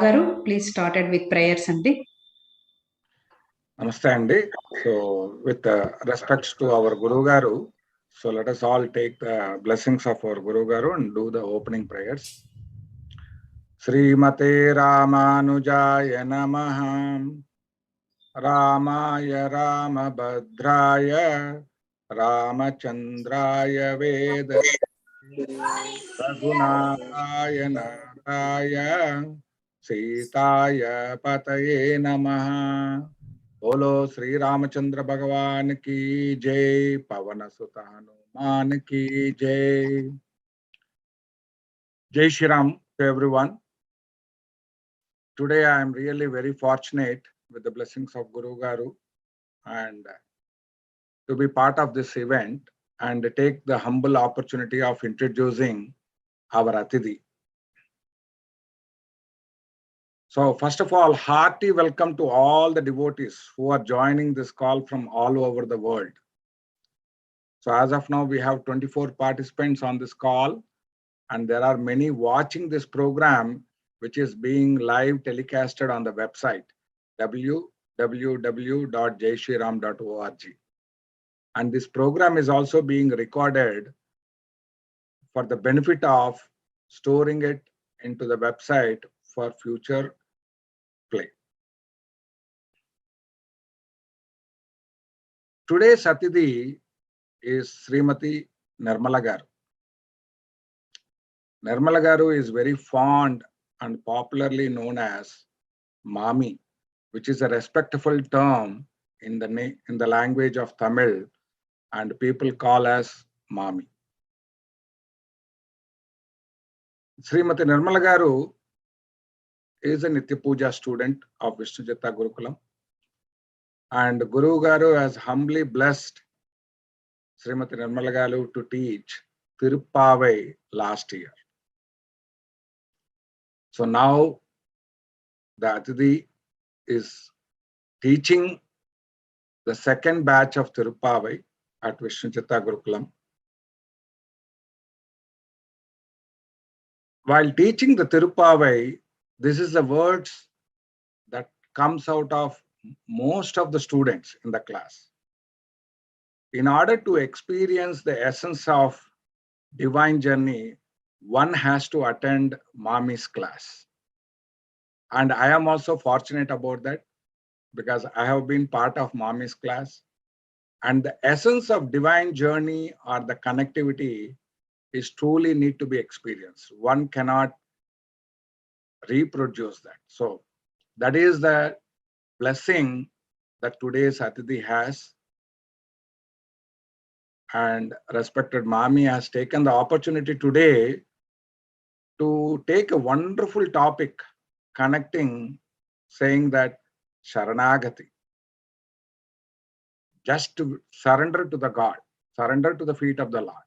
Garu, please started with prayers andi. Namaste andi. So with respects to our Guru Garu, so let us all take the blessings of our Guru Garu and do the opening prayers. Srimate Ramanujaya Namaha. Ramaya Ramabhadraya Ramachandraya Veda Raghunataya Naraya Sitaya Pataye Namaha. बोलो श्री रामचंद्र भगवान की जय, पवन सुत हनुमान की जय. Jai Shri Ram to everyone. Today I am really very fortunate with the blessings of Guru Garu and to be part of this event and take the humble opportunity of introducing our Athidi. So first of all, hearty welcome to all the devotees who are joining this call from all over the world. So as of now, we have 24 participants on this call, and there are many watching this program, which is being live telecasted on the website, www.jaishriram.org. And this program is also being recorded for the benefit of storing it into the website for future play. Today's Athidi is Srimati Nirmala Garu. Nirmala Garu is very fond and popularly known as Mami, which is a respectful term in the language of Tamil, and people call as Mami. Srimati Nirmala Garu is a Nitya Puja student of Vishnu Chitta Gurukulam, and Guru Garu has humbly blessed Srimati Nirmala Garu to teach Tirupavai last year. So now the Athidi is teaching the second batch of Tirupavai at Vishnu Chitta Gurukulam. While teaching the Tirupavai, this is the words that comes out of most of the students in the class. In order to experience the essence of divine journey, one has to attend Mami's class. And I am also fortunate about that because I have been part of Mami's class. And the essence of divine journey or the connectivity is truly need to be experienced. One cannot reproduce that. So that is the blessing that today's Athidi has. And respected Mami has taken the opportunity today to take a wonderful topic connecting, saying that Sharanagati, just to surrender to the God, surrender to the feet of the Lord.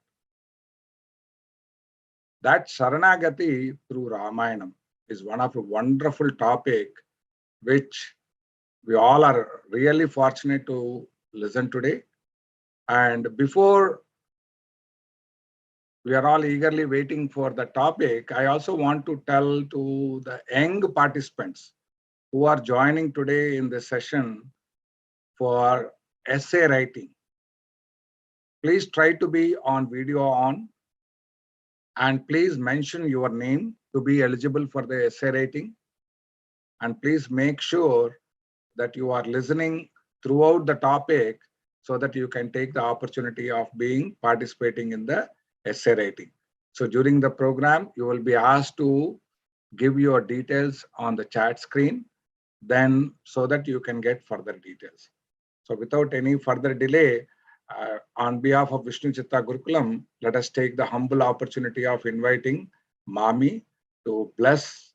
That Sharanagati through Ramayanam is one of a wonderful topic which we all are really fortunate to listen today. And before we are all eagerly waiting for the topic, I also want to tell to the young participants who are joining today in this session for essay writing. Please try to be on video on, and please mention your name to be eligible for the essay writing. And please make sure that you are listening throughout the topic so that you can take the opportunity of participating in the essay writing. So during the program, you will be asked to give your details on the chat screen, then so that you can get further details. So without any further delay, on behalf of Vishnu Chitta Gurukulam, let us take the humble opportunity of inviting Mami to bless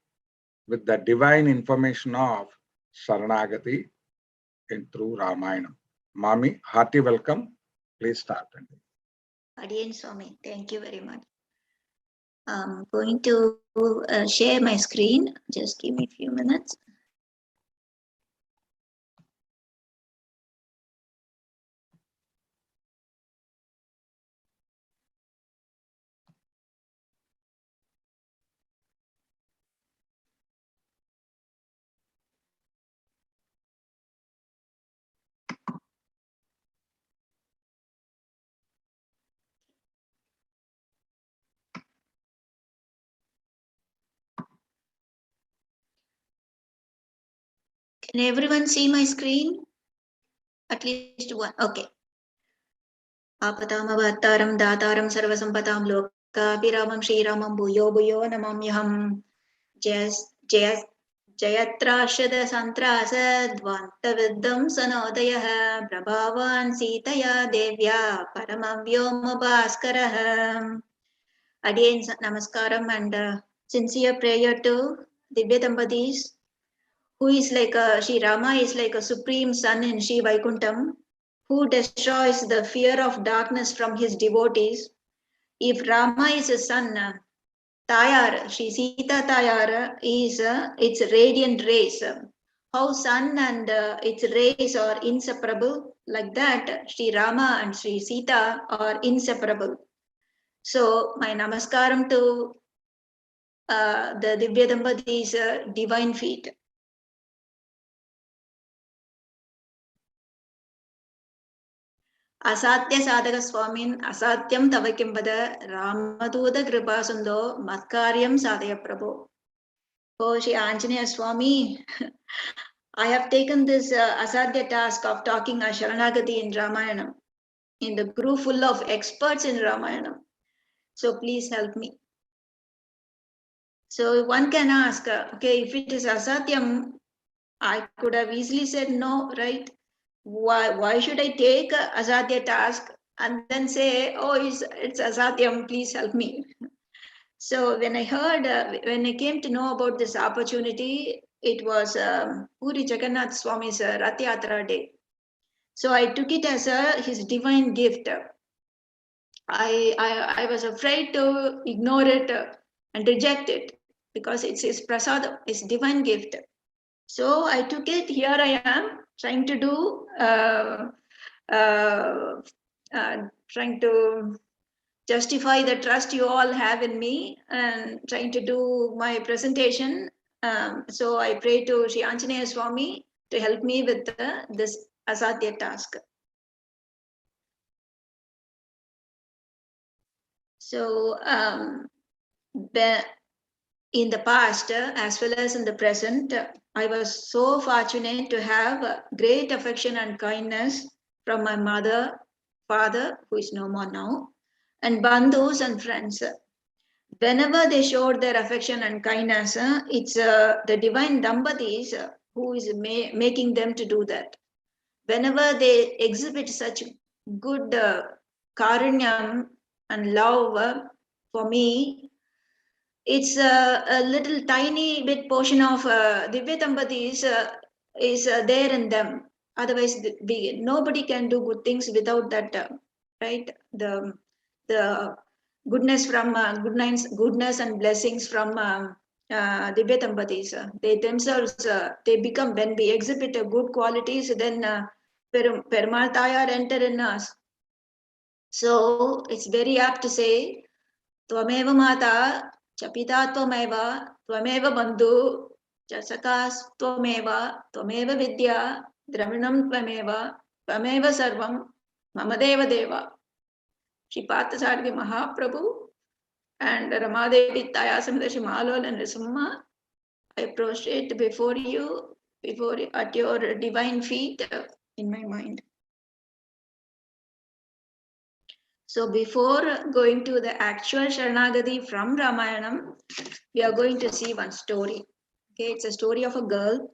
with the divine information of Sharanagati through Ramayana. Mami, hearty welcome. Please start. Adiyan Swami, thank you very much. I'm going to share my screen. Just give me a few minutes. Can everyone see my screen? At least one. Okay. Apatamavataram dataram sarvasampatam lokapiramam shriramam bhuyo bhuyo namamyaham. Jayatrashada santrasa dvantaviddam sanodayah prabhavan sitaya devya paramavyoma bhaskaraha. Again, namaskaram and sincere prayer to Divya Dambatis, who is like Sri Rama is like a supreme sun in Sri Vaikuntham, who destroys the fear of darkness from his devotees. If Rama is a sun, Tayar, Sri Sita Tayar is its radiant rays. How sun and its rays are inseparable, like that, Sri Rama and Sri Sita are inseparable. So, my namaskaram to the Divya Dambati's divine feet. Asatya Sadhaka Swamin, Asatyam Tavakimbada, Ramaduda Kripasundo, Matkaryam Sadhya Prabhu. Oh, Shri Anjaneya Swami, I have taken this asadhya task of talking a Sharanagati in Ramayana, in the group full of experts in Ramayana. So please help me. So one can ask, okay, if it is asatyam, I could have easily said no, right? Why should I take a asadhya task and then say, oh, it's asatyam, please help me. So when I heard, when I came to know about this opportunity, it was Puri Jagannath Swami's Rath Yatra day. So I took it as his divine gift. I was afraid to ignore it and reject it because it's his prasad, his divine gift. So I took it. Here I am trying to do, trying to justify the trust you all have in me and trying to do my presentation. So I pray to Sri Anjaneya Swami to help me with this asadhya task. So in the past as well as in the present, I was so fortunate to have great affection and kindness from my mother, father, who is no more now, and bandhus and friends. Whenever they showed their affection and kindness, it's the divine Dambatis who is making them to do that. Whenever they exhibit such good karunyam and love for me, it's a little tiny bit portion of Divya Dambatis is there in them. Otherwise, nobody can do good things without that, right? The goodness from goodness and blessings from Divya Dambatis. They themselves, they become, when we exhibit good qualities, then Perumal Tayar enter in us. So it's very apt to say, Tvameva Mata, Chapita Tvameva, Tvameva Bandhu, Chasakas Tvameva, Tvameva Vidya, Dravinam Tvameva, Tvameva Sarvam, Mamadeva Deva. Shri Parthasarathi Mahaprabhu and Ramadevi Tayasamadashi Malol and Risumma, I prostrate before you, at your divine feet in my mind. So before going to the actual Sharanagati from Ramayanam, we are going to see one story. Okay, it's a story of a girl.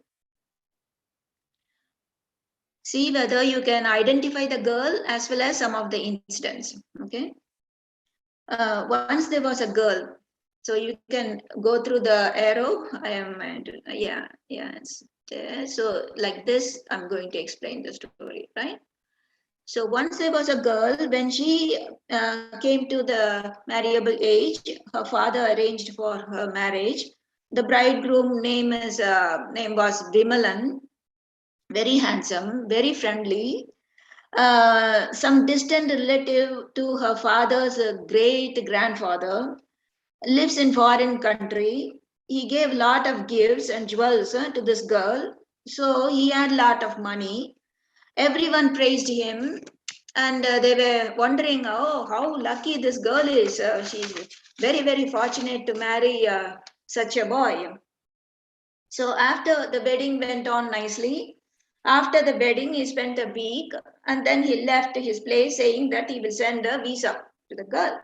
See whether you can identify the girl as well as some of the incidents. Okay. Once there was a girl. So you can go through the arrow. I am, yes. So like this, I'm going to explain the story, right? So once there was a girl, when she came to the marriable age, her father arranged for her marriage. The bridegroom name was Vimalan, very handsome, very friendly. Some distant relative to her father's great grandfather lives in foreign country. He gave lot of gifts and jewels to this girl. So he had lot of money. Everyone praised him, and they were wondering, oh, how lucky this girl is. She's very, very fortunate to marry such a boy. So after the wedding went on nicely, after the wedding, he spent a week and then he left his place saying that he will send a visa to the girl.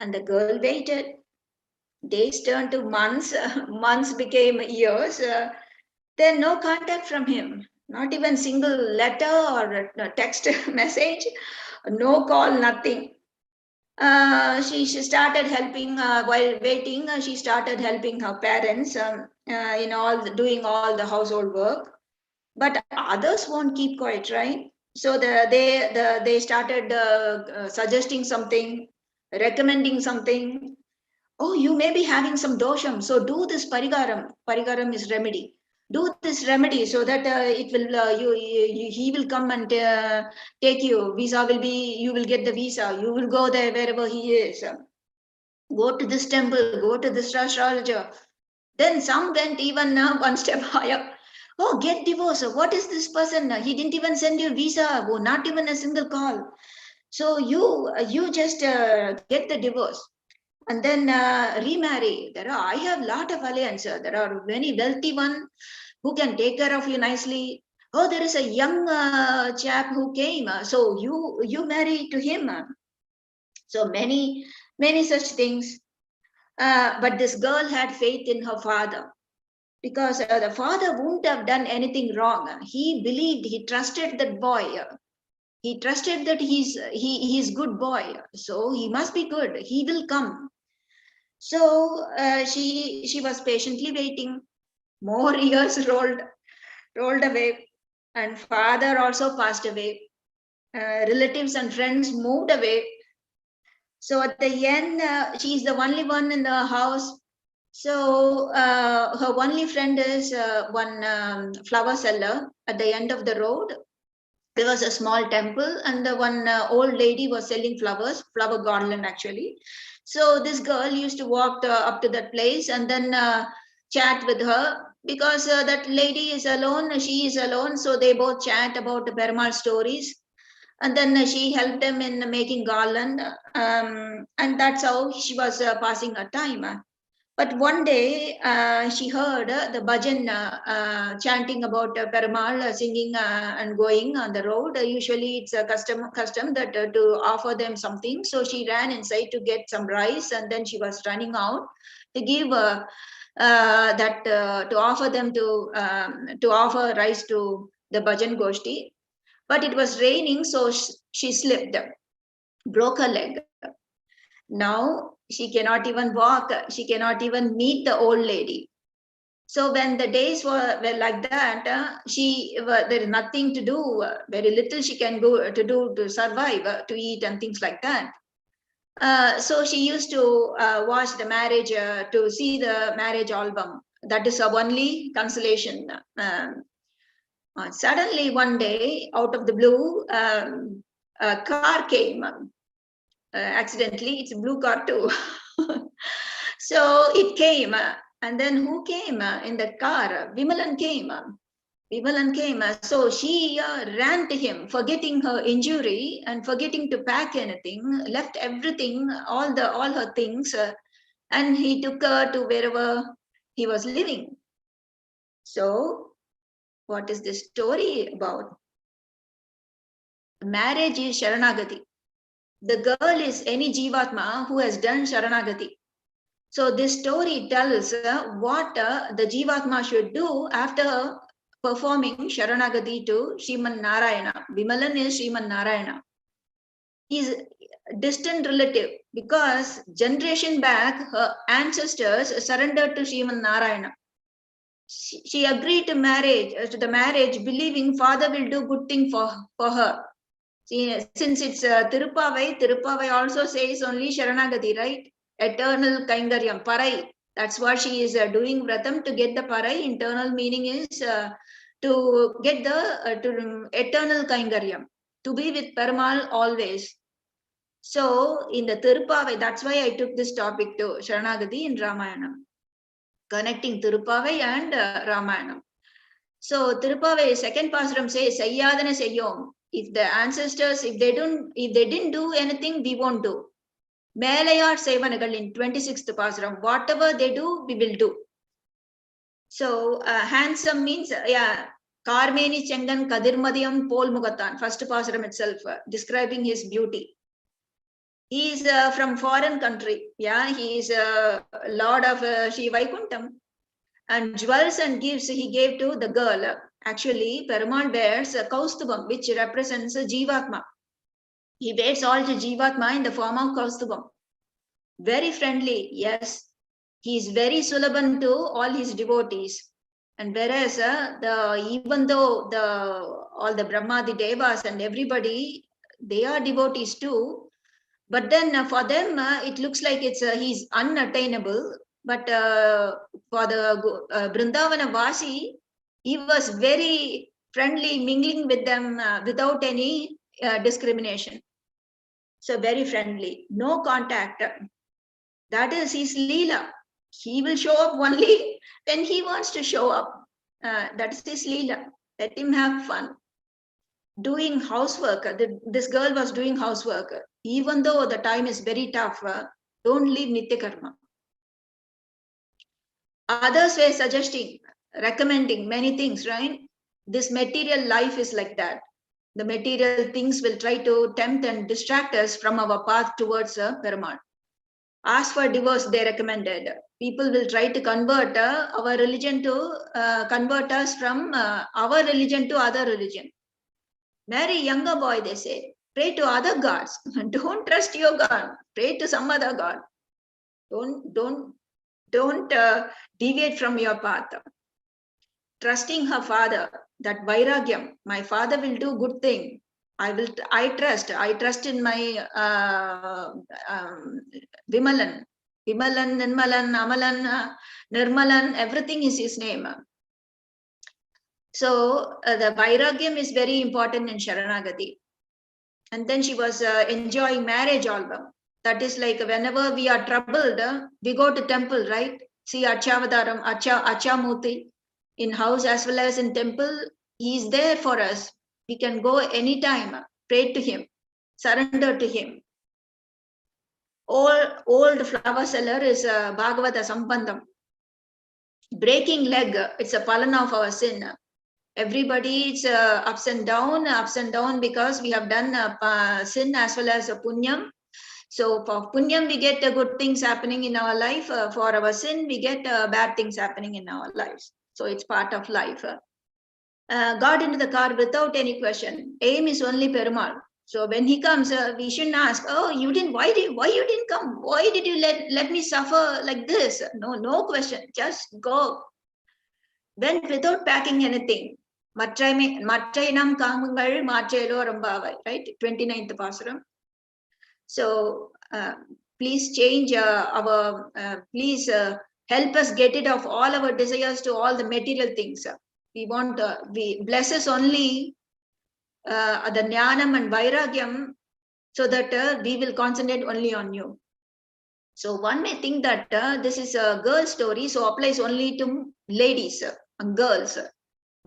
And the girl waited. Days turned to months, months became years. Then no contact from him, not even single letter or a text message, no call, nothing. She started helping while waiting. She started helping her parents in doing all the household work. But others won't keep quiet, right? So they started suggesting something, recommending something. Oh, you may be having some dosham, so do this parigaram. Parigaram is remedy. Do this remedy so that it will he will come and take you. Visa will be, you will get the visa. You will go there wherever he is. Go to this temple. Go to this astrologer. Then some went even one step higher. Oh, get divorced. What is this person? He didn't even send you visa. Oh, not even a single call. So you just get the divorce and then remarry. I have a lot of alliances. There are many wealthy one who can take care of you nicely. Oh, there is a young chap who came. So you marry to him. So many such things. But this girl had faith in her father, because the father wouldn't have done anything wrong. He believed, he trusted that boy. He trusted that he's good boy, so he must be good. He will come. So she was patiently waiting. More years rolled away, and father also passed away. Relatives and friends moved away. So at the end, she's the only one in the house. So her only friend is one flower seller at the end of the road. There was a small temple, and the one old lady was selling flowers, flower garland actually. So this girl used to walk up to that place and then chat with her, because that lady is alone, she is alone. So they both chat about the Perumal stories. And then she helped them in making garland. And that's how she was passing her time. But one day she heard the bhajan chanting about Perumal, singing and going on the road. Usually it's a custom that to offer them something. So she ran inside to get some rice, and then she was running out to give to offer them to offer rice to the bhajan goshti. But it was raining, so she slipped, broke her leg. Now she cannot even walk, she cannot even meet the old lady. So when the days were like that, there is nothing to do, very little she can go to do to survive, to eat and things like that. So she used to watch the marriage, to see the marriage album. That is her only consolation. Suddenly one day, out of the blue, a car came. Accidentally, it's a blue car too. So it came, and then who came in the car? Vimalan came. Vimalan came. So she ran to him, forgetting her injury and forgetting to pack anything, left everything, all her things, and he took her to wherever he was living. So, what is this story about? Marriage is Sharanagati. The girl is any Jivatma who has done Sharanagati. So this story tells what the Jivatma should do after performing Sharanagati to Sriman Narayana. Vimalan is Sriman Narayana. He is a distant relative, because generation back her ancestors surrendered to Sriman Narayana. She agreed to the marriage, believing father will do good thing for her. Since it's Tirupavai also says only Sharanagati, right? Eternal Kaingaryam, Parai. That's what she is doing vratam to get the Parai. Internal meaning is to get the eternal Kaingaryam, to be with Perumal always. So in the Tirupavai, that's why I took this topic to Sharanagati in Ramayana, connecting Tirupavai and Ramayana. So Tirupavai, second Pasuram says, Sayyadana Sayyom. If the ancestors, if they didn't do anything, we won't do. Melayar Sevanagal in 26th Pasuram, whatever they do, we will do. So handsome means, Karmeni Chengan Kadirmadiyam Pol Mugatan, first Pasuram itself, describing his beauty. He is from foreign country. Yeah, he is a lord of Sri Vaikuntham. And jewels and gifts he gave to the girl. Actually, Perumal wears a Kaustubam, which represents a Jivatma. He wears all the Jivatma in the form of Kaustubam. Very friendly, yes. He is very Sulaban to all his devotees. And whereas even though all the Brahma, the Devas and everybody, they are devotees too. But then for them, it looks like he's unattainable. But for the Vrindavana Vasi, he was very friendly, mingling with them without any discrimination. So very friendly, no contact. That is his Leela. He will show up only when he wants to show up. That is his Leela. Let him have fun. Doing housework. This girl was doing housework. Even though the time is very tough, don't leave Nitya Karma. Others were suggesting, recommending many things, right? This material life is like that. The material things will try to tempt and distract us from our path towards Perumal. Ask for divorce, they recommended. People will try to convert our religion to convert us from our religion to other religion. Marry younger boy, they say. Pray to other gods. Don't trust your God. Pray to some other God. Don't deviate from your path. Trusting her father, that vairagyam, my father will do good thing. I trust in my Vimalan, Nirmalan, Amalan, Nirmalan, everything is his name. So the vairagyam is very important in Sharanagati. And then she was enjoying marriage album. That is like whenever we are troubled, we go to temple, right? See Achavadaram, Achamuti in house as well as in temple. He is there for us. We can go anytime, pray to him, surrender to him. Old flower seller is Bhagavata Sambandham. Breaking leg, it's a palana of our sin. Everybody, it's ups and down because we have done sin as well as a punyam. So for punyam, we get good things happening in our life. For our sin, we get bad things happening in our lives. So it's part of life. Got into the car without any question. Aim is only Perumal. So when he comes, we shouldn't ask, oh, you didn't, why you didn't come? Why did you let me suffer like this? No question. Just go. Went without packing anything. Matrainam Kamangal Machelo Rambavai, right? 29th Pasuram. So please change please help us get rid of all our desires to all the material things. We want, we bless us only the Jnanam and Vairagyam so that we will concentrate only on you. So one may think that this is a girl story, so applies only to ladies and girls.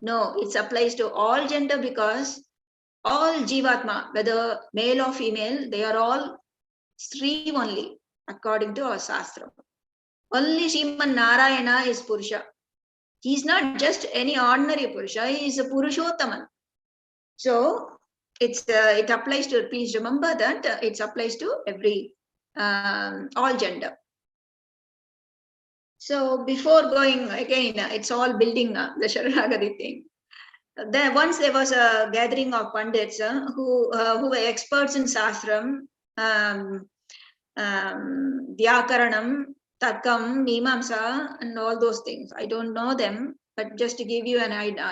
No, it applies to all gender because all Jivatma, whether male or female, they are all Sri only, according to our Shastra. Only Sriman Narayana is Purusha. He is not just any ordinary Purusha, he is a Purushottaman. So it applies to, please remember that it applies to every, all gender. So before going again, it's all building the Sharanagati thing. Once there was a gathering of Pandits who were experts in Sastram, Vyakaranam, Tarkam, Mimamsa, and all those things. I don't know them, but just to give you an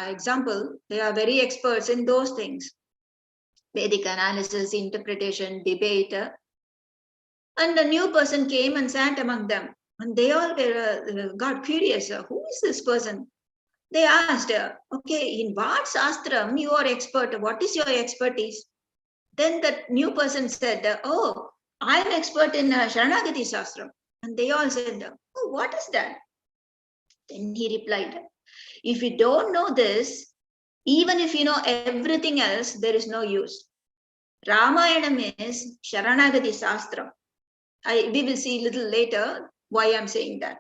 example, they are very experts in those things. Vedic analysis, interpretation, debate. And a new person came and sat among them. And they all got curious. Who is this person? They asked, okay, in what Shastram you are expert? What is your expertise? Then the new person said, oh, I am expert in Sharanagati Shastram. And they all said, oh, what is that? Then he replied, if you don't know this, even if you know everything else, there is no use. Ramayanam is Sharanagati Shastram. We will see a little later why I'm saying that.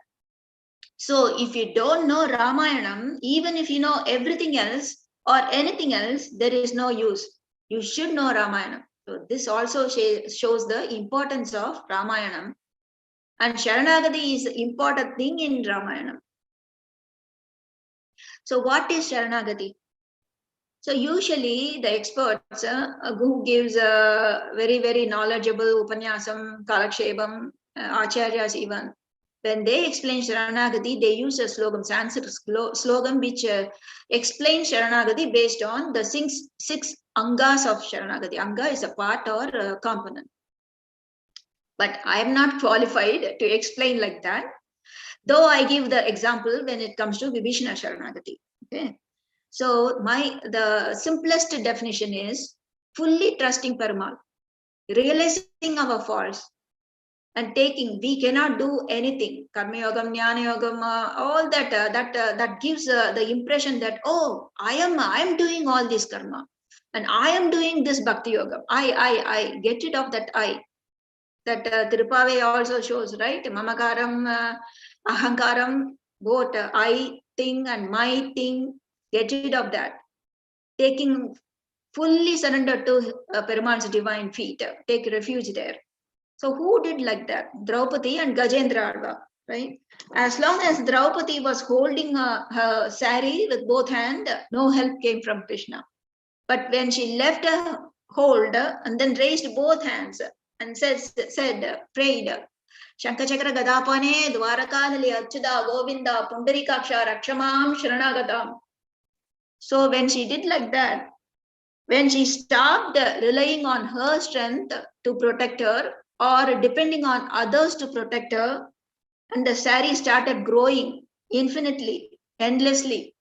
So if you don't know Ramayanam, even if you know everything else or anything else, there is no use. You should know Ramayanam. So this also shows the importance of Ramayanam. And Sharanagati is the important thing in Ramayanam. So what is Sharanagati? So usually the experts who gives a very, very knowledgeable Upanyasam, Kalakshepam, Acharyas even, when they explain Sharanagati, they use a slogan, Sanskrit slogan, which explains Sharanagati based on the six angas of Sharanagati. Anga is a part or a component. But I am not qualified to explain like that, though I give the example when it comes to Vibhishana Sharanagati. Okay. So the simplest definition is fully trusting Perumal, realizing our faults, and taking, we cannot do anything. Karma Yogam, Jnana Yogam, all that gives the impression that, oh, I am doing all this karma, and I am doing this Bhakti Yoga. I get rid of that I. That Tirupave also shows, right? Mamakaram, Ahankaram, both I thing and my thing, get rid of that. Taking fully surrender to Perumal's divine feet, take refuge there. So who did like that? Draupadi and Gajendra Alva, right? As long as Draupadi was holding her sari with both hands, no help came from Krishna. But when she left her hold and then raised both hands and prayed, Shankachakra Gadapane, Dwarakadali Achyuda, Govinda, Pundarikaksha, Rakshamam, Sharanagatam. So when she did like that, when she stopped relying on her strength to protect her or depending on others to protect her, and the sari started growing infinitely, endlessly,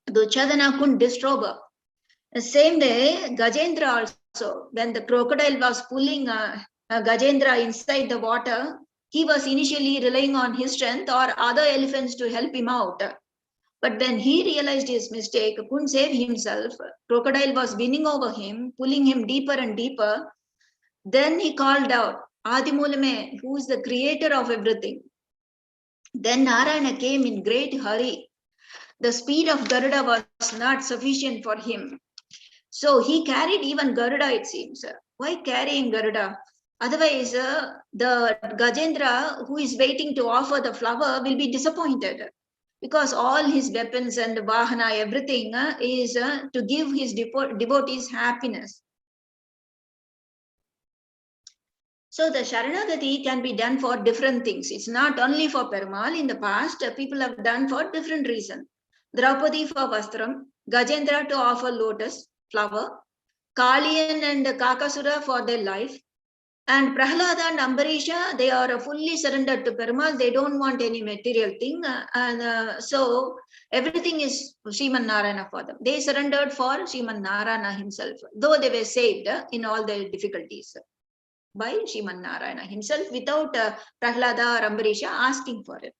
Duryodhana couldn't disturb her. The same way, Gajendra also, when the crocodile was pulling Gajendra inside the water, he was initially relying on his strength or other elephants to help him out. But when he realized his mistake, couldn't save himself, crocodile was winning over him, pulling him deeper and deeper. Then he called out, Adimulame, who is the creator of everything. Then Narayana came in great hurry. The speed of Garuda was not sufficient for him. So he carried even Garuda, it seems. Why carrying Garuda? Otherwise, the Gajendra, who is waiting to offer the flower, will be disappointed. Because all his weapons and vahana, everything is to give his devotees happiness. So the Sharanagati can be done for different things. It's not only for Perumal. In the past, people have done for different reasons. Draupadi for Vastram, Gajendra to offer lotus, flower, Kaliyan and Kakasura for their life, and Prahlada and Ambarisha, they are fully surrendered to Perumal. They don't want any material thing. So everything is Sriman Narayana for them. They surrendered for Sriman Narayana himself, though they were saved in all their difficulties by Sriman Narayana himself without Prahlada or Ambarisha asking for it.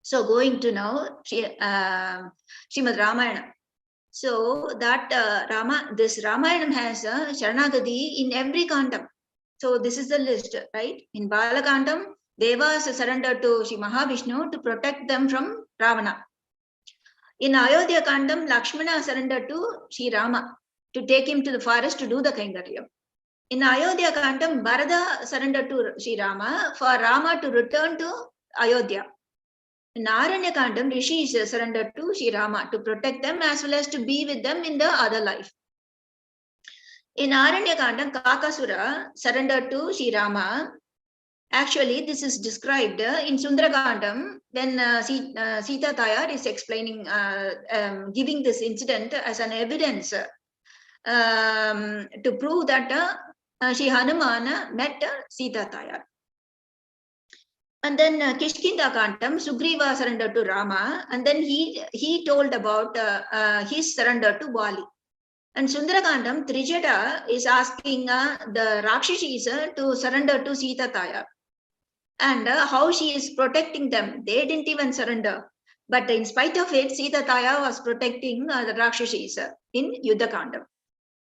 So going to now Srimad Ramayana. So that this Ramayana has a Sharanagati in every Kandam. So this is the list, right? In Balakandam, Devas surrendered to Sri Mahavishnu to protect them from Ravana. In Ayodhya Kandam, Lakshmana surrendered to Sri Rama to take him to the forest to do the Kaingaryam. In Ayodhya Kandam, Bharata surrendered to Sri Rama for Rama to return to Ayodhya. In Aranya Kandam, Rishis surrendered to Sri Rama to protect them as well as to be with them in the other life. In Aranya Kandam, Kakasura surrendered to Sri Rama. Actually, this is described in Sundarakandam when Sita Tayar is explaining, giving this incident as an evidence to prove that Sri Hanuman met Sita Tayar. And then Kishkinda Kandam, Sugriva surrendered to Rama, and then he told about his surrender to Bali. And Sundarakandam, Trijata is asking the Rakshashis to surrender to Sita Taya. And how she is protecting them. They didn't even surrender. But in spite of it, Sita Taya was protecting the Rakshashis in Yuddhakandam.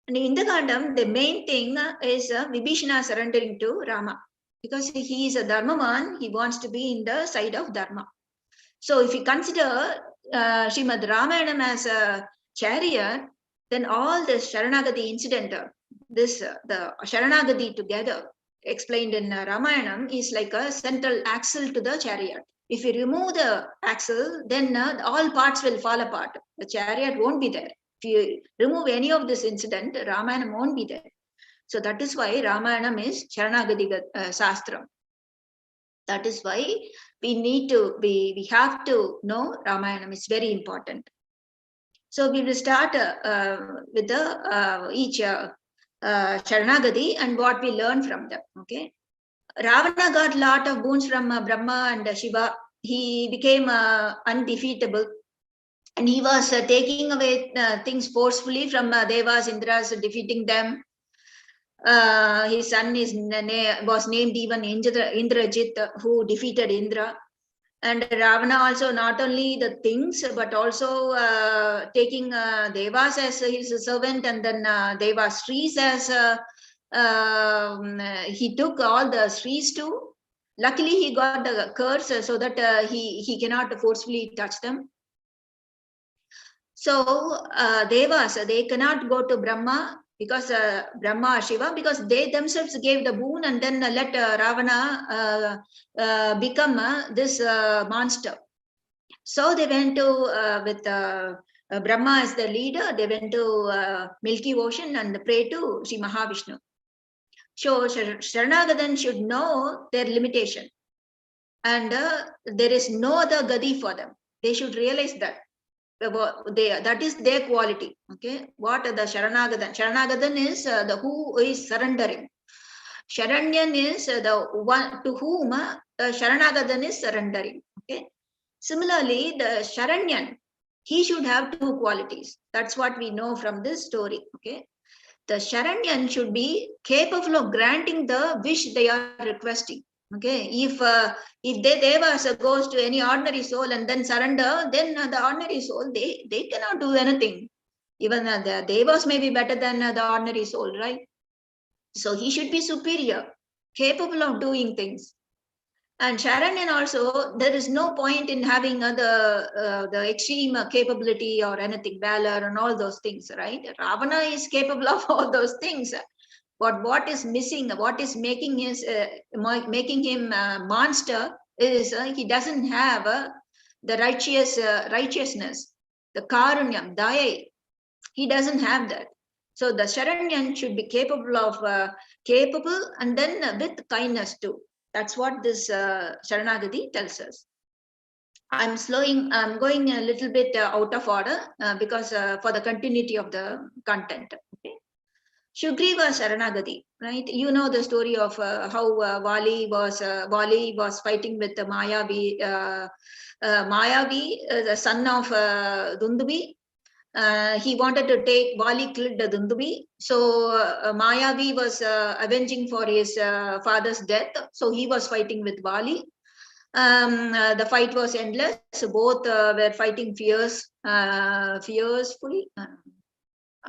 And in the Kandam, the main thing is Vibhishana surrendering to Rama. because he is a Dharmaman, he wants to be in the side of Dharma. So if you consider Srimad Ramayanam as a chariot, then all this Sharanagati incident, the Sharanagati together explained in Ramayanam is like a central axle to the chariot. If you remove the axle, then all parts will fall apart. The chariot won't be there. If you remove any of this incident, Ramayanam won't be there. So that is why Ramayanam is Sharanagati Sastra. That is why we have to know Ramayanam. It's very important. So we will start with each Sharanagati and what we learn from them. Okay. Ravana got a lot of boons from Brahma and Shiva. He became undefeatable. And he was taking away things forcefully from Devas, Indras, defeating them. His son was named even Indrajit, who defeated Indra. And Ravana also not only the things, but also taking Devas as his servant, and then Devas Sris as he took all the Sris too. Luckily, he got the curse so that he cannot forcefully touch them. So Devas, they cannot go to Brahma because Brahma or Shiva, because they themselves gave the boon and then let Ravana become this monster. So they went to, with Brahma as the leader, they went to Milky Ocean and prayed to Sri Mahavishnu. So Sharanagadan should know their limitation. And there is no other gadi for them. They should realize that. That is their quality. Okay, what are the Sharanagadan? Sharanagadan is the who is surrendering. Sharanyan is the one to whom Sharanagadan is surrendering. Okay. Similarly, the Sharanyan, he should have two qualities. That's what we know from this story. Okay. The Sharanyan should be capable of granting the wish they are requesting. Okay, if Devas goes to any ordinary soul and then surrender, then the ordinary soul, they cannot do anything. Even the Devas may be better than the ordinary soul, right? So he should be superior, capable of doing things. And Sharanyan also, there is no point in having the extreme capability or anything, valor and all those things, right? Ravana is capable of all those things. But what is missing, what is making him a monster is he doesn't have the righteousness, the karunyam, daya. He doesn't have that. So the Sharanyan should be capable and then with kindness too. That's what this Sharanagati tells us. I'm going a little bit out of order because for the continuity of the content. Okay. Shugriva Sharanagati, right? You know the story of how Vali was fighting with Mayavi. Mayavi, the son of Dundubi. He wanted to take Vali killed Dundubi. So Mayavi was avenging for his father's death. So he was fighting with Vali. The fight was endless. So both were fighting fiercely.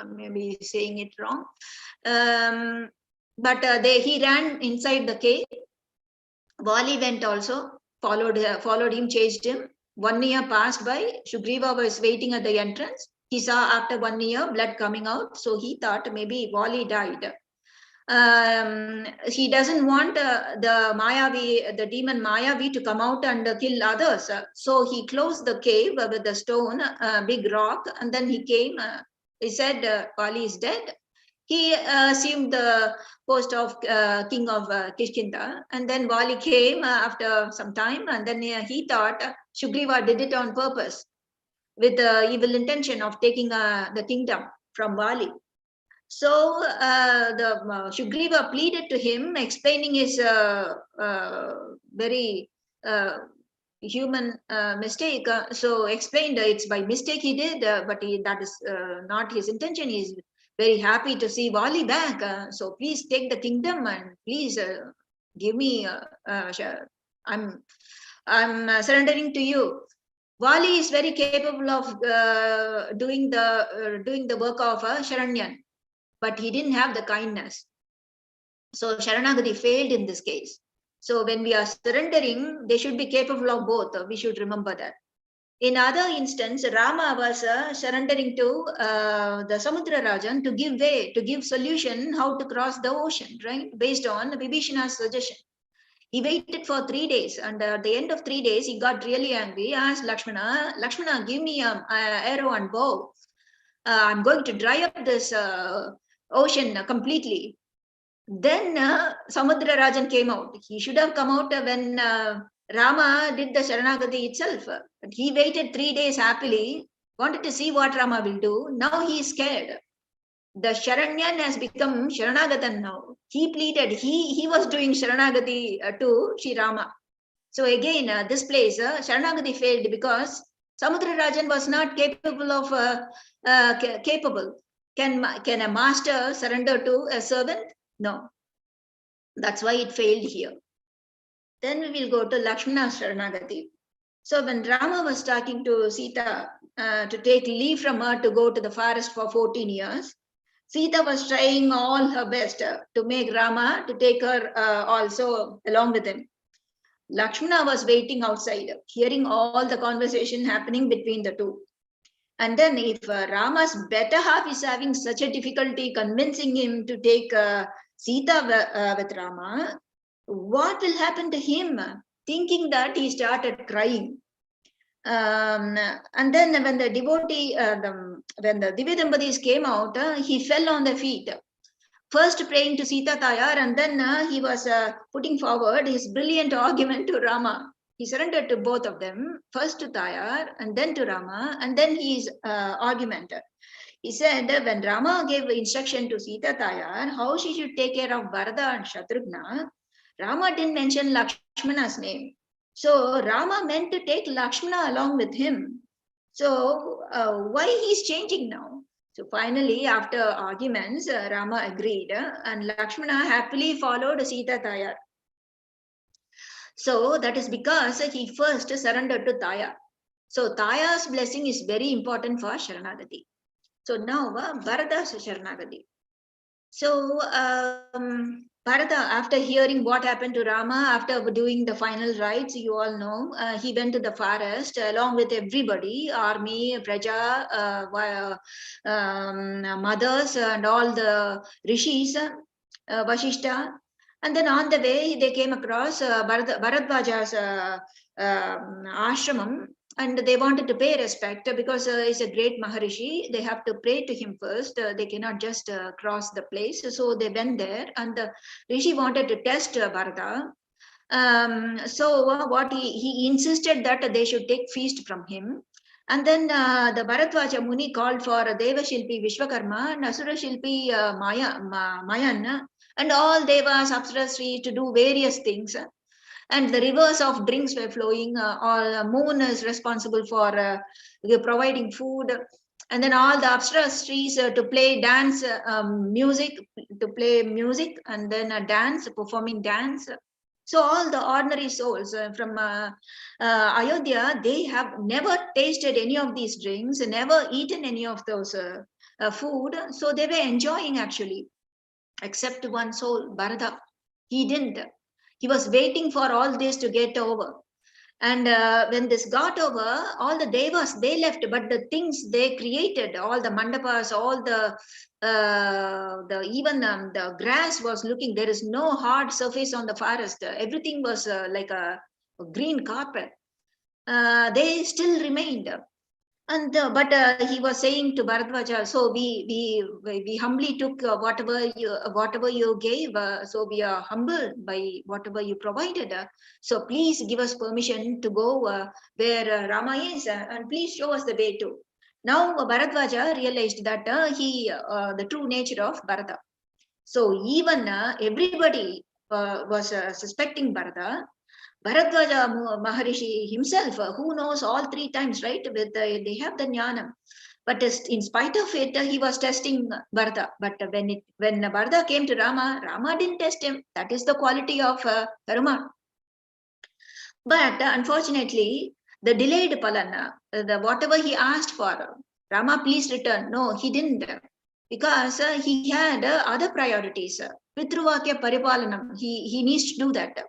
Maybe saying it wrong. But he ran inside the cave. Vali went also, followed him, chased him. 1 year passed by. Shugriva was waiting at the entrance. He saw after 1 year blood coming out. So he thought maybe Vali died. He doesn't want the demon Mayavi to come out and kill others. So he closed the cave with a stone, big rock, and then he came. He said Vali is dead. He assumed the post of king of Kishkinda, and then Vali came after some time, and then he thought Shugriva did it on purpose with the evil intention of taking the kingdom from Vali. So Shugriva pleaded to him, explaining his very human mistake. So explained it's by mistake he did, but that is not his intention. He's very happy to see Vali back. So please take the kingdom and please give me. I'm surrendering to you. Vali is very capable of doing the work of Sharanyan, but he didn't have the kindness. So Sharanagati failed in this case. So when we are surrendering, they should be capable of both. We should remember that. In other instance, Rama was surrendering to the Samudra Rajan to give way, to give solution how to cross the ocean, right? Based on Vibhishana's suggestion. He waited for 3 days, and at the end of 3 days, he got really angry. He asked Lakshmana, give me an arrow and bow. I'm going to dry up this ocean completely. Then Samudra Rajan came out. He should have come out when Rama did the Sharanagati itself. But he waited 3 days happily, wanted to see what Rama will do. Now he is scared. The Sharanyan has become Sharanagatan now. He pleaded, he was doing Sharanagati to Sri Rama. So again, this place, Sharanagati failed because Samudra Rajan was not capable of capable. Can a master surrender to a servant? No. That's why it failed here. Then we will go to Lakshmana Sharanagati. So when Rama was talking to Sita to take leave from her to go to the forest for 14 years, Sita was trying all her best to make Rama to take her also along with him. Lakshmana was waiting outside, hearing all the conversation happening between the two. And then if Rama's better half is having such a difficulty convincing him to take Sita with Rama, what will happen to him? Thinking that, he started crying. And then when the devotee, when the Divya Dambatis came out, he fell on the feet. First praying to Sita Tayar, and then he was putting forward his brilliant argument to Rama. He surrendered to both of them, first to Tayar and then to Rama, and then his argument. He said when Rama gave instruction to Sita Tayar how she should take care of Bharata and Shatrughna, Rama didn't mention Lakshmana's name. So Rama meant to take Lakshmana along with him. So why he's changing now? So finally, after arguments, Rama agreed and Lakshmana happily followed Sita Tayar. So that is because he first surrendered to Tayar. So Tayar's blessing is very important for Sharanagati. So now Bharata's Sharanagati. So Bharata, after hearing what happened to Rama, after doing the final rites, you all know, he went to the forest along with everybody, army, praja, mothers and all the rishis, Vashishta. And then on the way, they came across Bharadwaja's ashramam, and they wanted to pay respect because he's a great Maharishi. They have to pray to him first. They cannot just cross the place. So they went there, and the Rishi wanted to test Bharata. So what he insisted that they should take feast from him. And then the Bharadwaja Muni called for Devashilpi Vishwakarma and Asura Shilpi Mayan and all Devas, Apsarasri to do various things. And the rivers of drinks were flowing. All moon is responsible for providing food, and then all the Apsaras trees to play dance, music, and then dance, performing dance. So all the ordinary souls from Ayodhya, they have never tasted any of these drinks, never eaten any of those food. So they were enjoying actually, except one soul, Bharata. He didn't. He was waiting for all this to get over. And when this got over, all the devas, they left, but the things they created, all the mandapas, all the even the grass was looking, there is no hard surface on the forest. Everything was like a green carpet. They still remained. And but he was saying to Bharadwaja, so we humbly took whatever you gave. So we are humble by whatever you provided. So please give us permission to go where Rama is, and please show us the way too. Now Bharadwaja realized that the true nature of Bharata. So even everybody was suspecting Bharata. Bharadwaja Maharishi himself, who knows all 3 times, right? With they have the jnanam. But in spite of it, he was testing Bharata. But when Bharata came to Rama, Rama didn't test him. That is the quality of Hanuman. But unfortunately, the delayed palana, whatever he asked for, Rama, please return. No, he didn't. Because he had other priorities. Pitruvakya Paripalanam. He needs to do that.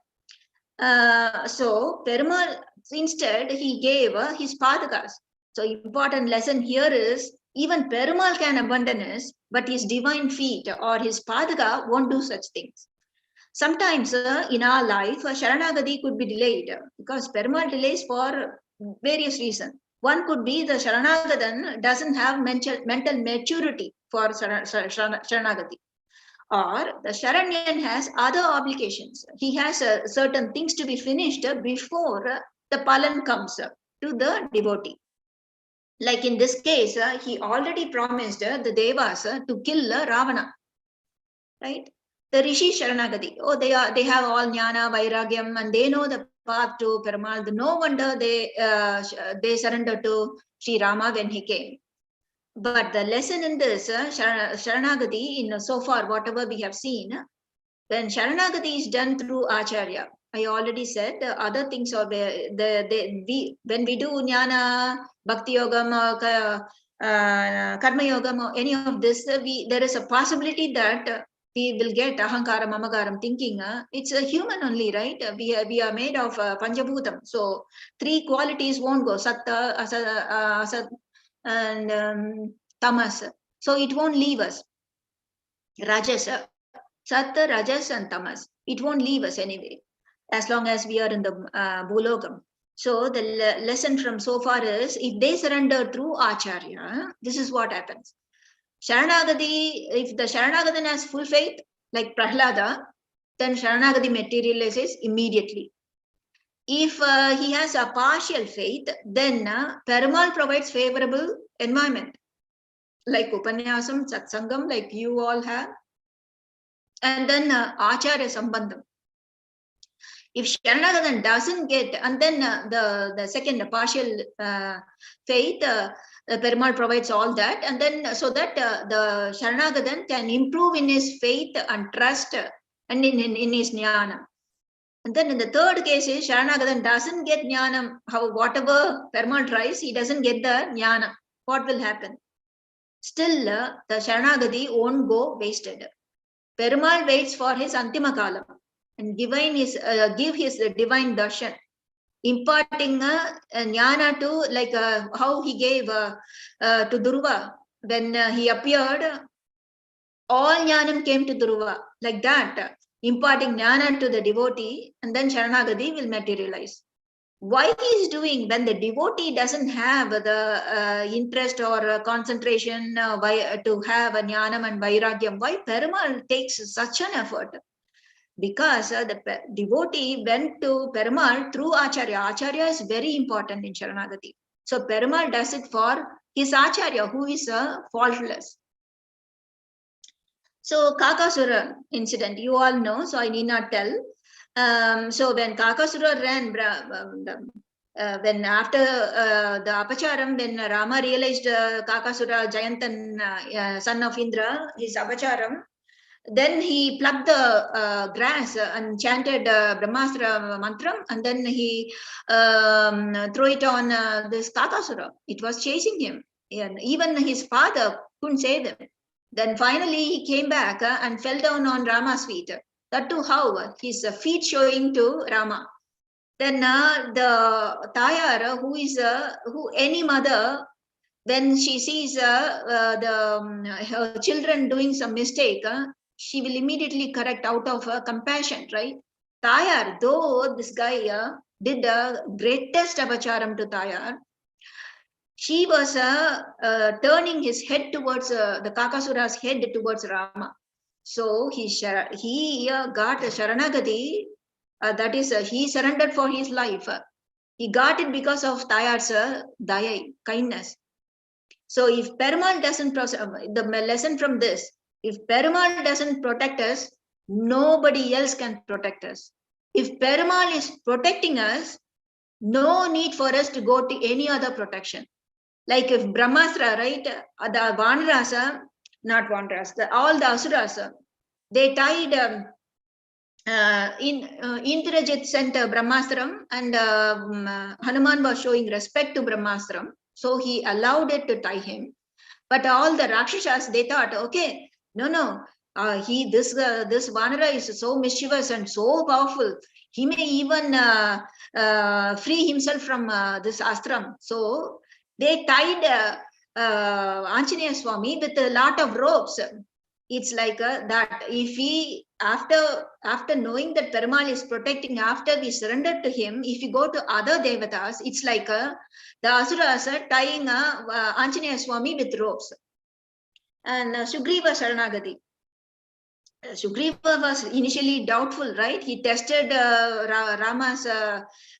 So Perumal, instead, he gave his Padakas. So important lesson here is, even Perumal can abandon us, but his divine feet or his Padaka won't do such things. Sometimes in our life, Sharanagati could be delayed because Perumal delays for various reasons. One could be the Sharanagadan doesn't have mental maturity for Sharanagati. Or the Sharanyan has other obligations. He has certain things to be finished before the Palan comes to the devotee. Like in this case, he already promised the Devas to kill Ravana. Right? The Rishi Sharanagati, oh, they have all jnana, vairagyam, and they know the path to Perumal. No wonder they surrendered to Sri Rama when he came. But the lesson in this Sharanagati, in so far whatever we have seen, when Sharanagati is done through Acharya, I already said other things are when we do jnana, bhakti yogam, karma yogam, or any of this, there is a possibility that we will get ahankaram, mamakaram, thinking it's a human only, right? We are made of panchabhutam. So 3 qualities won't go, satta, asat, and tamas. So it won't leave us. Rajas, satta, rajas, and tamas. It won't leave us anyway, as long as we are in the bhulokam. So the lesson from so far is, if they surrender through Acharya, this is what happens. Sharanagati, if the Sharanagadan has full faith, like Prahlada, then Sharanagati materializes immediately. If he has a partial faith, then Perumal provides favorable environment, like Upanyasam, Satsangam, like you all have, and then Acharya Sambandham. If Sharanagadan doesn't get, and then the second partial faith, Perumal provides all that, and then so that the Sharanagadan can improve in his faith and trust and in his jnana. And then in the third case is Sharanagadan doesn't get jnana, whatever Perumal tries, he doesn't get the jnana. What will happen? Still, the Sharanagati won't go wasted. Perumal waits for his Antima Kalam and give his divine darshan, imparting jnana to, like how he gave to Dhruva when he appeared. All jnanam came to Dhruva, like that, imparting jnana to the devotee, and then Sharanagati will materialize. Why he is doing, when the devotee doesn't have the interest or concentration to have a jnanam and vairagyam, why Perumal takes such an effort? Because the devotee went to Perumal through Acharya. Acharya is very important in Sharanagati. So Perumal does it for his Acharya, who is faultless. So Kakasura incident, you all know, so I need not tell. So when Kakasura ran, when after the Apacharam, when Rama realized Kakasura, Jayantan, son of Indra, his Apacharam, then he plucked the grass and chanted Brahmastra mantram, and then he threw it on this Kakasura. It was chasing him, and even his father couldn't save him. Then finally he came back and fell down on Rama's feet. That too, how? His feet showing to Rama. Then the Tayar, who any mother, when she sees her children doing some mistake, she will immediately correct out of compassion, right? Tayar, though this guy did the greatest apacharam to Tayar, she was turning his head towards the Kakasura's head towards Rama. So he got a Sharanagati, that is, he surrendered for his life. He got it because of Tayar's daya, kindness. So if Perumal doesn't, the lesson from this, if Perumal doesn't protect us, nobody else can protect us. If Perumal is protecting us, no need for us to go to any other protection. Like if Brahmastra, right, the Vanarasa, not Vanaras, all the Asuras, they tied, Indrajit sent Brahmastram, and Hanuman was showing respect to Brahmastram. So he allowed it to tie him. But all the Rakshasas, they thought, okay, no, This Vanara is so mischievous and so powerful. He may even free himself from this ashram. So they tied Anjaneya Swami with a lot of ropes. It's like that if we, after knowing that Perumal is protecting, after we surrender to him, if we go to other devatas, it's like the asuras are tying Anjaneya Swami with ropes. And Sugriva Sharanagati. Sugriva was initially doubtful, right? He tested Rama's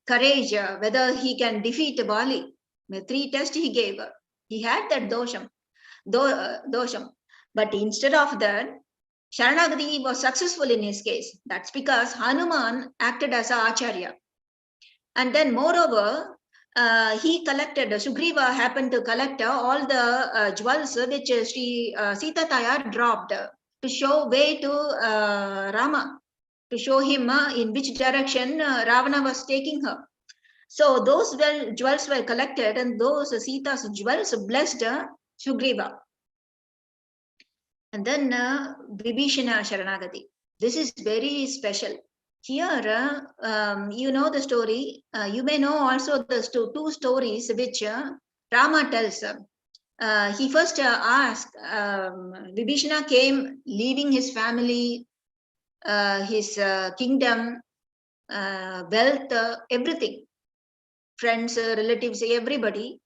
courage, whether he can defeat Bali. The 3 tests he gave. He had that dosham. But instead of that, Sharanagati was successful in his case. That's because Hanuman acted as an acharya. And then moreover, he collected, Sugriva happened to collect all the jewels which Sri Sita Tayar dropped to show way to Rama, to show him in which direction Ravana was taking her. So those jewels were collected, and those Sita's jewels blessed Sugriva. And then Vibhishana Sharanagati. This is very special. Here, you know the story. You may know also the 2 stories which Rama tells. He first asked, Vibhishana came leaving his family, his kingdom, wealth, everything, friends, relatives, everybody.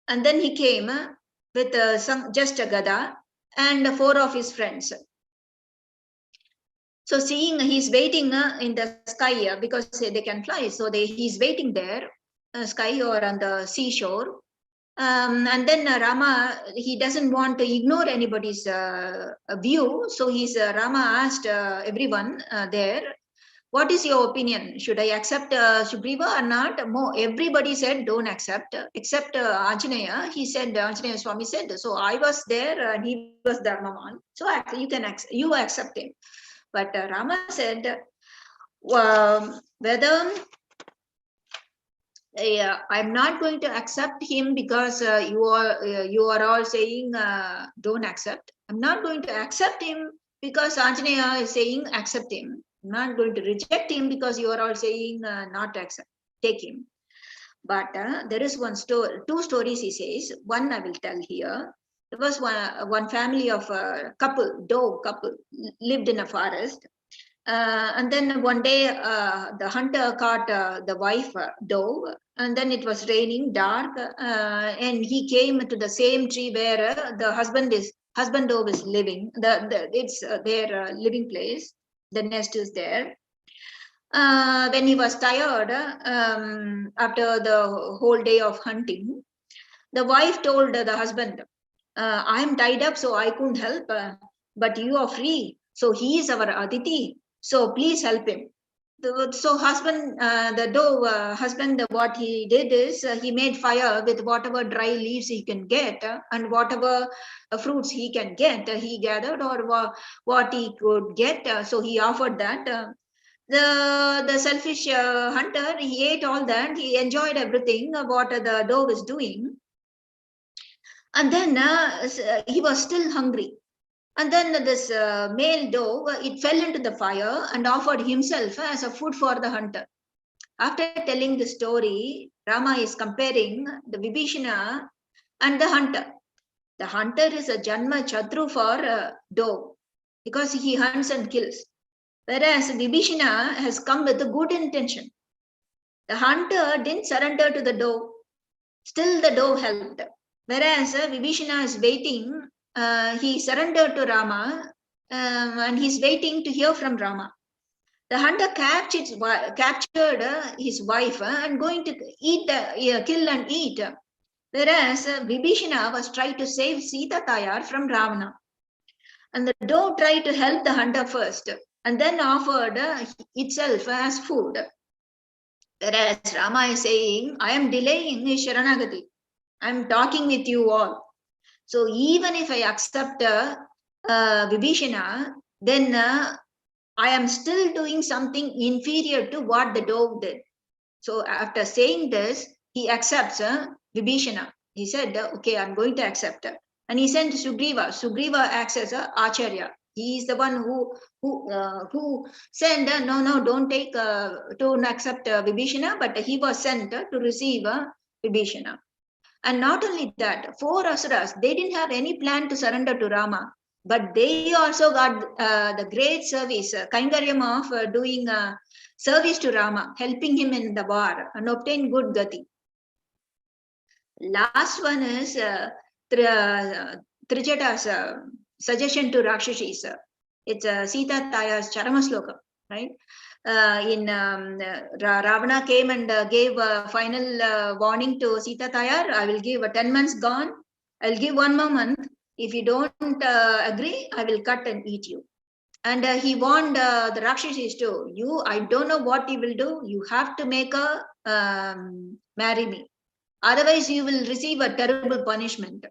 And then he came with just a gada and 4 of his friends. So seeing he's waiting in the sky because they can fly. So he's waiting there, sky or on the seashore. And then Rama, he doesn't want to ignore anybody's view. So Rama asked everyone there, what is your opinion? Should I accept Sugriva or not? Everybody said don't accept, except Anjaneya. He said, Anjaneya Swami said, so I was there and he was Dharmavan. So you accept him. But Rama said, whether I'm not going to accept him because you are all saying don't accept. I'm not going to accept him because Anjaneya is saying accept him. I'm not going to reject him because you are all saying not to accept, take him. But there is 2 stories he says. One I will tell here. There was one family of a dove couple, lived in a forest. And then one day the hunter caught the wife dove, and then it was raining, dark, and he came to the same tree where the husband dove is living. It's their living place. The nest is there. When he was tired after the whole day of hunting, the wife told the husband, I am tied up, so I couldn't help, but you are free. So he is our Aditi. So please help him. So the dove husband, what he did is he made fire with whatever dry leaves he can get and whatever fruits he can get. He gathered or what he could get. So he offered that. The selfish hunter, he ate all that. He enjoyed everything what the dove is doing. And then he was still hungry. And then this male dove, it fell into the fire and offered himself as a food for the hunter. After telling the story, Rama is comparing the Vibhishana and the hunter. The hunter is a Janma Chatru for dove because he hunts and kills. Whereas Vibhishana has come with a good intention. The hunter didn't surrender to the dove. Still the dove helped. Whereas Vibhishana is waiting. He surrendered to Rama and he's waiting to hear from Rama. The hunter captured his wife and going to kill and eat. Whereas Vibhishana was trying to save Sita Tayar from Ravana. And the dove tried to help the hunter first and then offered itself as food. Whereas Rama is saying, I am delaying his Sharanagati. I am talking with you all. So even if I accept Vibhishana, then I am still doing something inferior to what the dove did. So after saying this, he accepts Vibhishana. He said, okay, I'm going to accept. And he sent Sugriva. Sugriva acts as an acharya. He is the one who sent, no, don't take, don't accept Vibhishana, but he was sent to receive Vibhishana. And not only that, 4 asuras, they didn't have any plan to surrender to Rama, but they also got the great service, Kaingaryam of doing service to Rama, helping him in the war and obtain good gati. Last one is Trijata's suggestion to Rakshashis. It's Sita Taya's Charamasloka, right? Ravana came and gave a final warning to Sita Tayar. I will give 10 months gone. I'll give 1 more month. If you don't agree, I will cut and eat you. And he warned the Rakshashis too. I don't know what you will do. You have to make her marry me. Otherwise, you will receive a terrible punishment.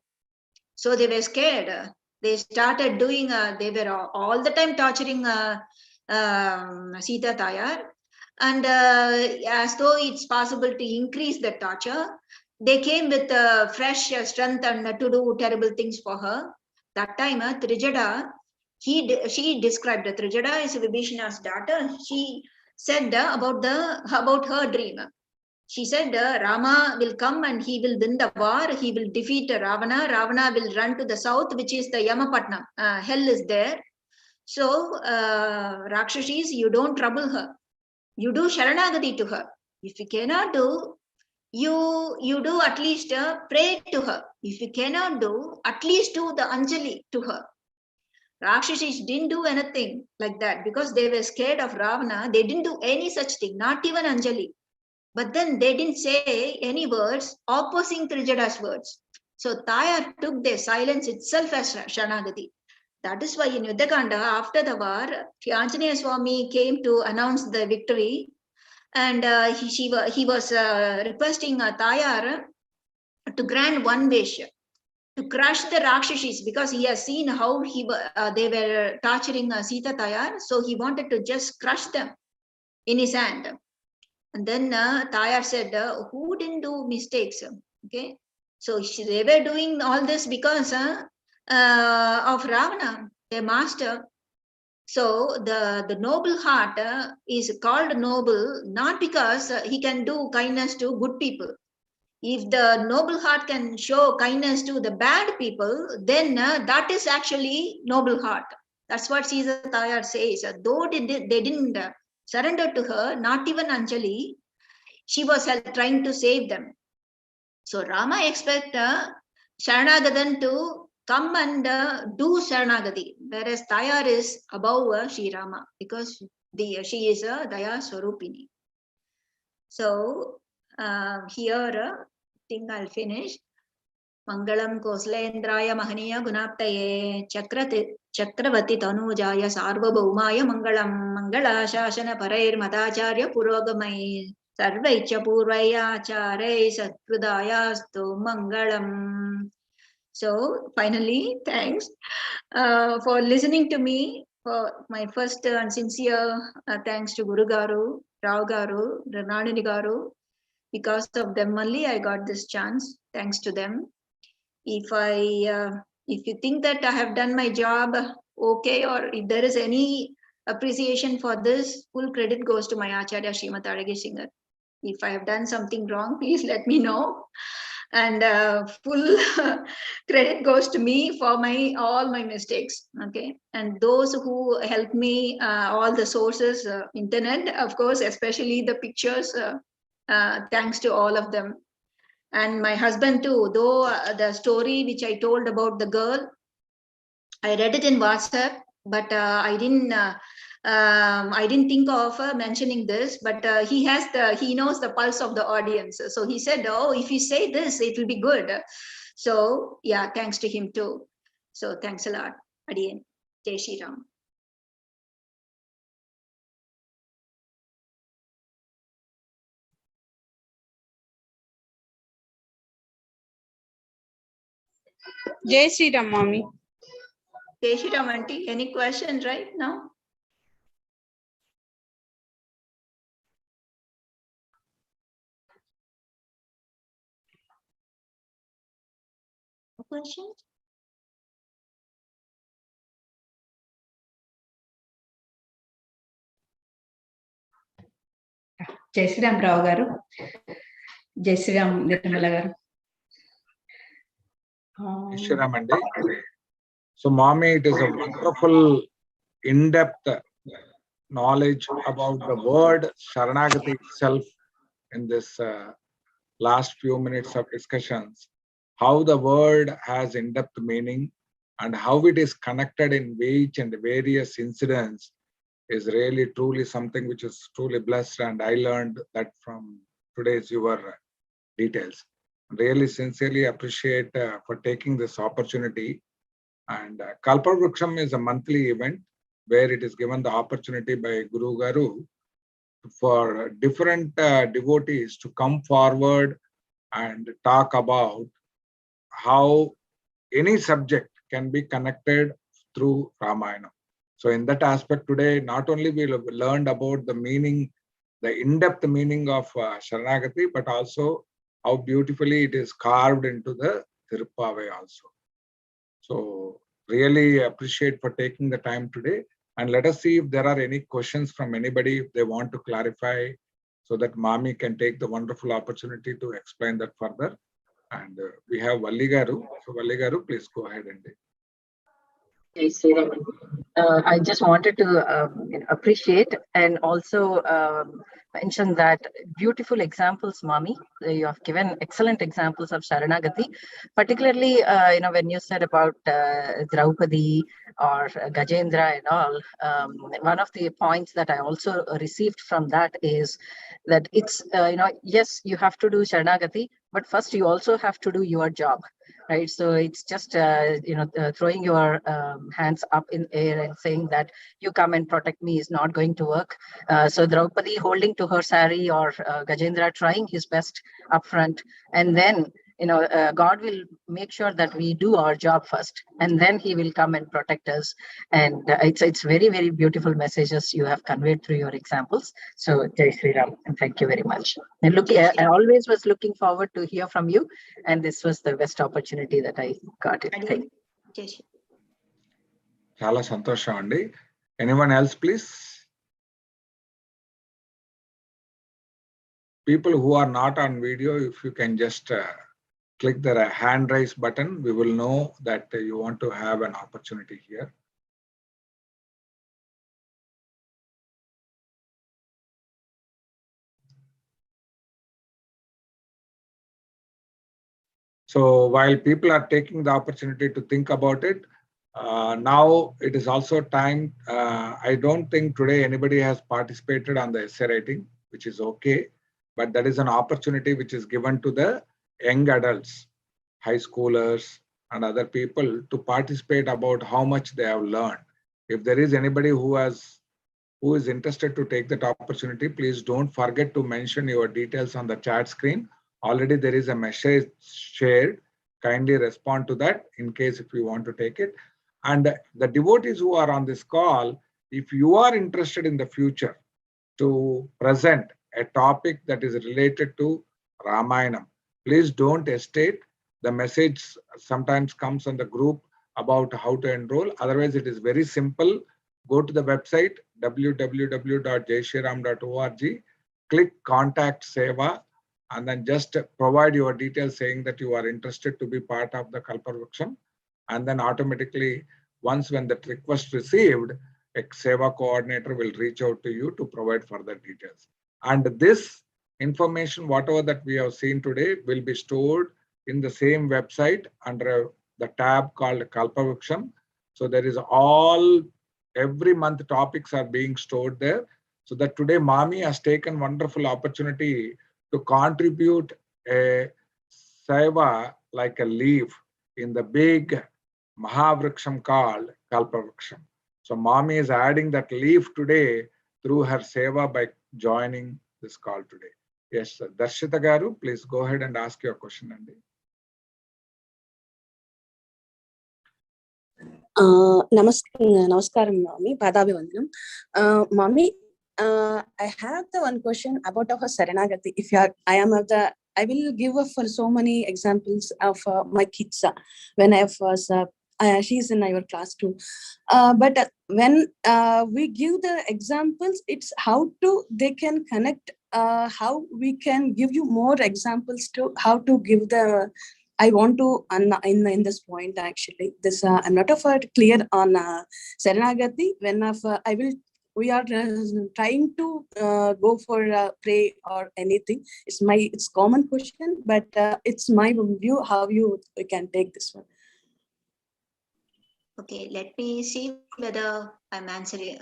So they were scared. They started doing, they were all the time torturing Sita Tayar. And as though it's possible to increase the torture, they came with fresh strength and to do terrible things for her. That time, Trijada, she described, Trijada is Vibhishana's daughter. She said about her dream. She said, Rama will come and he will win the war. He will defeat Ravana. Ravana will run to the south, which is the Yamapatnam. Hell is there. So, Rakshashis, you don't trouble her. You do Sharanagati to her. If you cannot do, you do at least pray to her. If you cannot do, at least do the Anjali to her. Rakshashis didn't do anything like that because they were scared of Ravana. They didn't do any such thing, not even Anjali. But then they didn't say any words opposing Trijada's words. So Tayar took their silence itself as Sharanagati. That is why in Yuddhakanda, after the war, Anjaneya Swami came to announce the victory. And he was requesting Tayar to grant one wish, to crush the Rakshashis, because he has seen how they were torturing Sita Tayar. So he wanted to just crush them in his hand. And then Tayar said, who didn't do mistakes? Okay. So they were doing all this because of Ravana, their master. So the noble heart is called noble, not because he can do kindness to good people. If the noble heart can show kindness to the bad people, then that is actually noble heart. That's what Caesar Tayar says. Though they didn't surrender to her, not even Anjali, she was trying to save them. So Rama expect Sharanagadan to come and do Sharanagati, whereas Tayar is above Sri Rama because she is a Daya Swarupini. So here, I think I'll finish. Mangalam Koslendraya Mahaniya Gunaptaye Chakravati Tanujaya Sarvabhaumaya Mangalam Mangala Shashana Parair Madacharya Purogamai Sarvaicha Purvaya Chare Satkrudayastu Mangalam. So finally, thanks for listening to me. For my first and sincere thanks to Guru Garu, Rao Garu, Ranadini Garu. Because of them only I got this chance. Thanks to them. If you think that I have done my job okay, or if there is any appreciation for this, full credit goes to my Acharya Srimati Adagi Singer. If I have done something wrong, please let me know. And full credit goes to me for all my mistakes. Okay, and those who helped me, all the sources, internet, of course, especially the pictures. Thanks to all of them. And my husband too, though the story which I told about the girl, I read it in WhatsApp, but I didn't think of mentioning this, but he knows the pulse of the audience. So he said, oh, if you say this, it will be good. So yeah, thanks to him too. So thanks a lot. Adiyan. Jai Shri Ram. Jai Shri Ram, Mommy. Jai Shri Ram, auntie. Any questions right now? No questions? జై శ్రీరామ్ రావు గారు, జై శ్రీరామ్ నిర్మల గారు. Shriram Andi. So, Mommy, it is a wonderful, in-depth knowledge about the word Sharanagati itself in this last few minutes of discussions. How the word has in-depth meaning and how it is connected in each and various incidents is really truly something which is truly blessed, and I learned that from today's your details. Really sincerely appreciate for taking this opportunity. And Kalpavruksham is a monthly event where it is given the opportunity by Guru Garu for different devotees to come forward and talk about how any subject can be connected through Ramayana. So in that aspect today, not only we learned about the meaning, the in-depth meaning of Sharanagati, but also how beautifully it is carved into the Tirupavai also. So really appreciate for taking the time today, and let us see if there are any questions from anybody if they want to clarify, so that Mami can take the wonderful opportunity to explain that further. And we have Valli Garu. So Valli Garu, please go ahead and Jai Sriram. I just wanted to appreciate and also mention that beautiful examples, Mami. You have given excellent examples of Sharanagati, particularly when you said about Draupadi or Gajendra and all. One of the points that I also received from that is that it's yes, you have to do Sharanagati, but first you also have to do your job. Right, so it's just throwing your hands up in air and saying that you come and protect me is not going to work. So Draupadi holding to her sari, or Gajendra trying his best up front, and then God will make sure that we do our job first, and then He will come and protect us. And it's very, very beautiful messages you have conveyed through your examples. So Jai Sri Ram, and thank you very much. And I always was looking forward to hear from you, and this was the best opportunity that I got it. Thank you. Chala santosham andi. Anyone else, please? People who are not on video, if you can just click the hand raise button, we will know that you want to have an opportunity here. So while people are taking the opportunity to think about it, now it is also time. I don't think today anybody has participated on the essay writing, which is okay, but that is an opportunity which is given to the young adults, high schoolers and other people to participate about how much they have learned. If there is anybody who is interested to take that opportunity, please don't forget to mention your details on the chat screen. Already there is a message shared. Kindly respond to that in case if you want to take it. And the devotees who are on this call, if you are interested in the future to present a topic that is related to Ramayana, please don't hesitate. The message sometimes comes on the group about how to enroll. Otherwise, it is very simple. Go to the website www.jaishriram.org, click Contact Seva, and then just provide your details saying that you are interested to be part of the Kalpavruksham. And then automatically, once when that request received, a Seva coordinator will reach out to you to provide further details. And this information, whatever that we have seen today, will be stored in the same website under the tab called Kalpavruksham. So there is every month topics are being stored there. So that today Mami has taken wonderful opportunity to contribute a seva like a leaf in the big Mahavruksham called Kalpavruksham. So Mami is adding that leaf today through her seva by joining this call today. Yes, sir. Darshita Garu, please go ahead and ask your question, Andy. Namaskaram, Mami. Padabhivandanam. Mami, I have the one question about our Saranagati. If you are, I will give for so many examples of my kids when I was. She's in our class too. But when we give the examples, it's how they can connect how we can give you more examples to how to give the. I want to in this point actually. This I'm not clear on Saranagati. When I will. We are trying to go for pray or anything. It's common question, but it's my view how you can take this one. Okay, let me see whether I'm answering,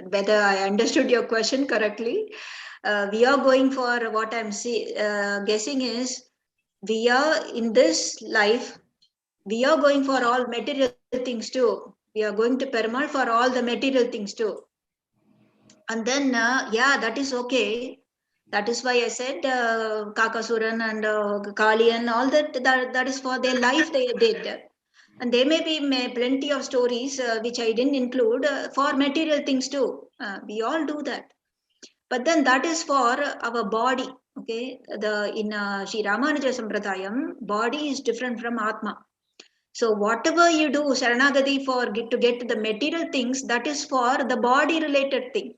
whether I understood your question correctly. We are going for what I'm guessing is, we are in this life, we are going for all material things too. We are going to Perumal for all the material things too. And then, yeah, that is okay. That is why I said Kakasuran and Kali and all that is for their life they did. And there may be plenty of stories which I didn't include for material things too. We all do that. But then that is for our body. Okay, in Sri Ramanuja Sampradayam, body is different from Atma. So whatever you do, Saranagati to get to the material things, that is for the body related thing.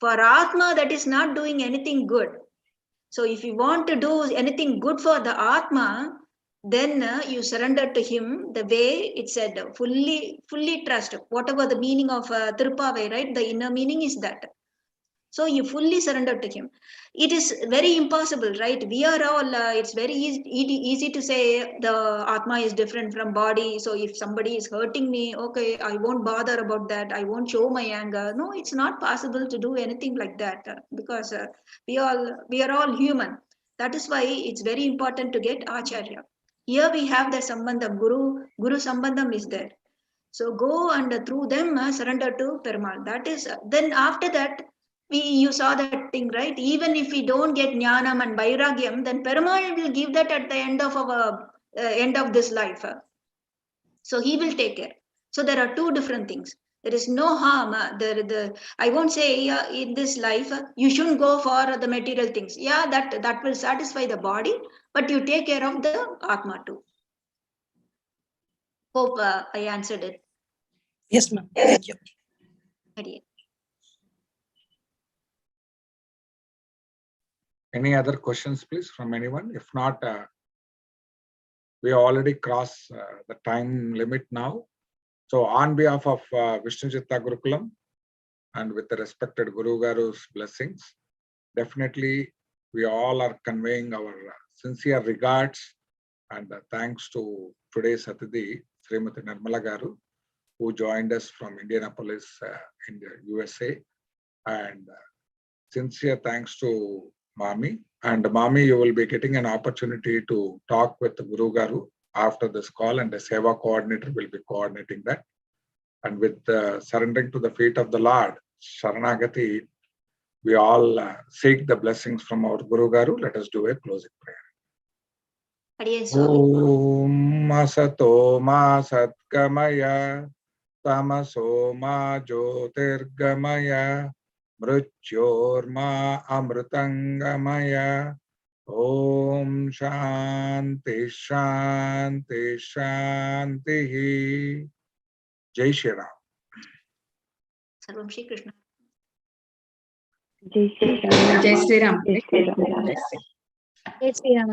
For Atma, that is not doing anything good. So if you want to do anything good for the Atma, then you surrender to him the way it said, fully trust. Whatever the meaning of Tirupavai, right? The inner meaning is that. So you fully surrender to him. It is very impossible, right? We are all, it's very easy to say the Atma is different from body. So if somebody is hurting me, okay, I won't bother about that. I won't show my anger. No, it's not possible to do anything like that because we are all human. That is why it's very important to get Acharya. Here we have the Sambandham, Guru Sambandham is there. So go and through them surrender to Perumal. That is, then after that, you saw that thing, right? Even if we don't get Jnanam and Vairagyam, then Perumal will give that at the end of our end of this life. So he will take care. So there are two different things. There is no harm. I won't say in this life you shouldn't go for the material things. Yeah, that will satisfy the body, but you take care of the Atma too. Hope I answered it. Yes, ma'am. Thank you. Any other questions, please, from anyone? If not, we already crossed the time limit now. So on behalf of Vishnu Chitta Gurukulam and with the respected Guru Garu's blessings, definitely we all are conveying our sincere regards and thanks to today's Athidi, Srimati Nirmala Garu, who joined us from Indianapolis in the USA. And sincere thanks to Mami. And Mami, you will be getting an opportunity to talk with the Guru Garu after this call, and the Seva coordinator will be coordinating that. And with surrendering to the feet of the Lord, Sharanagati, we all seek the blessings from our Guru Garu. Let us do a closing prayer. Om Asato Ma Satgamaya Tamaso Ma Jyotirgamaya Mrityorma Amritangamaya. Om Shanti Shanti Shanti. Jai Shri Ram. Sarvam Shri Krishna. Jai Shri Ram. Jai Sri Ram.